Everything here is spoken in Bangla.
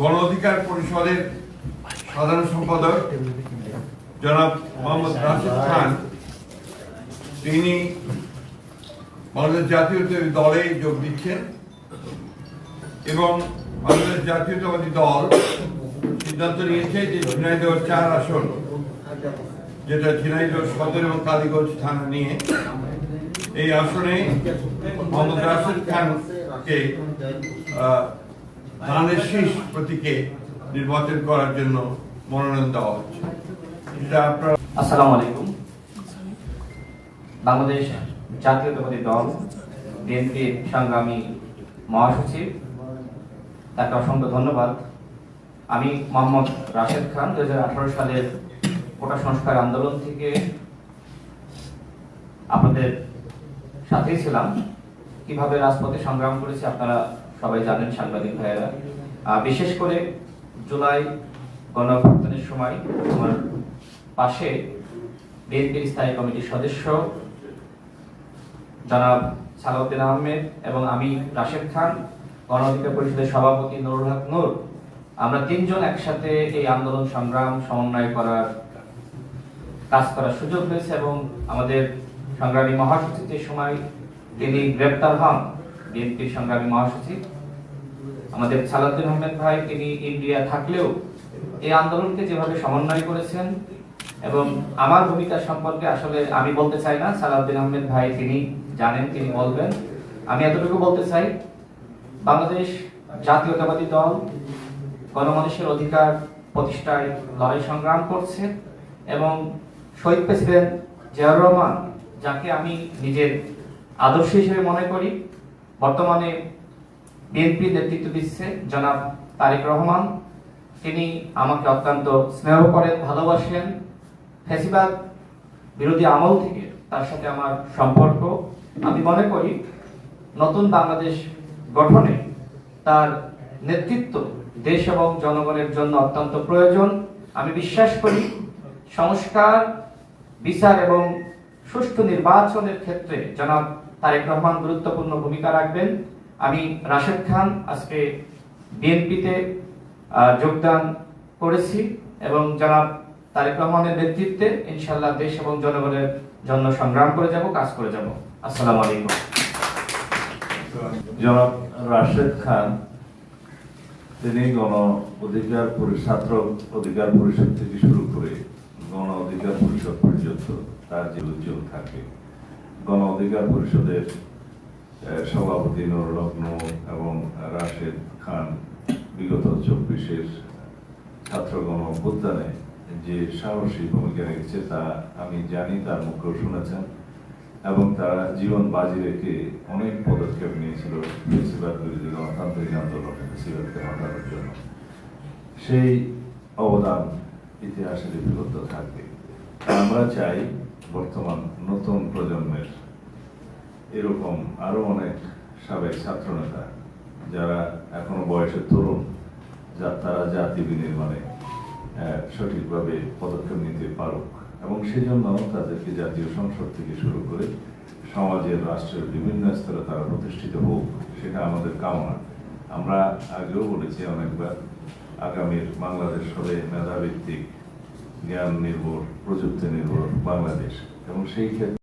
গণ অধিকার পরিষদের সাধারণ সম্পাদক জনাব মোহাম্মদ রাশেদ খান তিনি বাংলাদেশ জাতীয়তাবাদী দলে যোগ দিচ্ছেন এবং বাংলাদেশ জাতীয়তাবাদী দল সিদ্ধান্ত নিয়েছে যে ঝিনাইদহ 4 আসন, যেটা ঝিনাইদহ সদর এবং কালীগঞ্জ থানা নিয়ে, এই আসনে মোহাম্মদ রাশেদ খানকে ধানের শীষ প্রতীকে নির্বাচন করার জন্য মনোনয়ন দেওয়া হচ্ছে। আসসালামু আলাইকুম। বাংলাদেশ জাতীয়তাবাদী দল বিএনপির সংগ্রামী মহাসচিব, তাকে অসংখ্য ধন্যবাদ। আমি মোহাম্মদ রাশেদ খান 2018 সালের কোটা সংস্কার আন্দোলন থেকে আপনাদের সাথেই ছিলাম। কিভাবে রাজপথে সংগ্রাম করেছি আপনারা সবাই জানেন, সাংবাদিক ভাইয়েরা। বিশেষ করে জুলাই গণঅভ্যুত্থানের সময় আমার পাশে বিএনপির স্থায়ী কমিটির সদস্য জনাব সালাউদ্দিন আহমেদ এবং আমি রাশেদ খান, গণ অধিকার পরিষদের সভাপতি নুরুল হক নূর, আমরা তিনজন একসাথে এই আন্দোলন সংগ্রাম সমন্বয় করার কাজ করার সুযোগ হয়েছে এবং আমাদের সংগ্রামী মহাসচিব যে সময় তিনি গ্রেপ্তার হন, বিএনপির সংগ্রামী মহাসচিব আমাদের সালাউদ্দিন আহমেদ ভাই, তিনি ইন্ডিয়া থাকলেও এই আন্দোলনকে যেভাবে সমন্বয় করেছেন এবং আমার ভূমিকা সম্পর্কে আসলে আমি বলতে চাই না, সালাউদ্দিন আহমেদ ভাই তিনি জানেন, তিনি বলবেন। আমি এতটুকু বলতে চাই, বাংলাদেশ জাতীয়তাবাদী দল গণমানুষের অধিকার প্রতিষ্ঠায় লড়াই সংগ্রাম করছে এবং শহীদ প্রেসিডেন্ট জিয়াউর রহমান, যাকে আমি নিজের আদর্শ হিসেবে মনে করি, বর্তমানে বিএনপি নেতৃত্ব দিচ্ছে জনাব তারেক রহমান, তিনি আমাকে অত্যন্ত স্নেহ করেন, ভালোবাসেন। ফ্যাসিবাদ বিরোধী আমল থেকে তার সাথে আমার সম্পর্ক। আমি মনে করি নতুন বাংলাদেশ গঠনে তার নেতৃত্ব দেশ এবং জনগণের জন্য অত্যন্ত প্রয়োজন। আমি বিশ্বাস করি সংস্কার, বিচার এবং সুষ্ঠু নির্বাচনের ক্ষেত্রে জনাব তারেক রহমান গুরুত্বপূর্ণ ভূমিকা রাখবেন। আমি রাশেদ খান আজকে বিএনপিতে যোগদান করেছি এবং জনাব তারেক রহমানের নেতৃত্বে ইনশাআল্লাহ দেশ এবং জনগণের জন্য সংগ্রাম করে যাব, কাজ করে যাব। আসসালামু আলাইকুম। জনাব রাশেদ খান তিনি গণ অধিকার ছাত্র অধিকার পরিষদ থেকে শুরু করে গণ অধিকার পরিষদ পর্যন্ত তার যে উজ্জ্বল থাকে। গণ অধিকার পরিষদের সভাপতি নুরুল হক নূর এবং রাশেদ খান বিগত 24-এর ছাত্র গণ অভ্যুত্থানে যে সাহসী ভূমিকা রেখেছে তা আমি জানি, তার মুখেও শুনেছেন এবং তারা জীবন বাজি রেখে অনেক পদক্ষেপ নিয়েছিল ফ্যাসিবাদ বিরোধী গণতান্ত্রিক আন্দোলন ফ্যাসিবাদকে হটানোর জন্য। সেই অবদান ইতিহাসে লিপিবদ্ধ থাকবে। আমরা চাই বর্তমান নতুন প্রজন্মের এরকম আরো অনেক সাবেক ছাত্রনেতা যারা এখনো বয়সে তরুণ, তারা জাতি বিনির্মাণে সঠিকভাবে পদক্ষেপ নিতে পারুক এবং সেই জন্য তাদেরকে জাতীয় সংসদ থেকে শুরু করে সমাজের, রাষ্ট্রের বিভিন্ন স্তরে তারা প্রতিষ্ঠিত হোক, সেটা আমাদের কামনা। আমরা আগেও বলেছি অনেকবার, আগামীর বাংলাদেশ হবে মেধাভিত্তিক, জ্ঞান নির্ভর, প্রযুক্তি নির্ভর বাংলাদেশ এবং সেই ক্ষেত্রে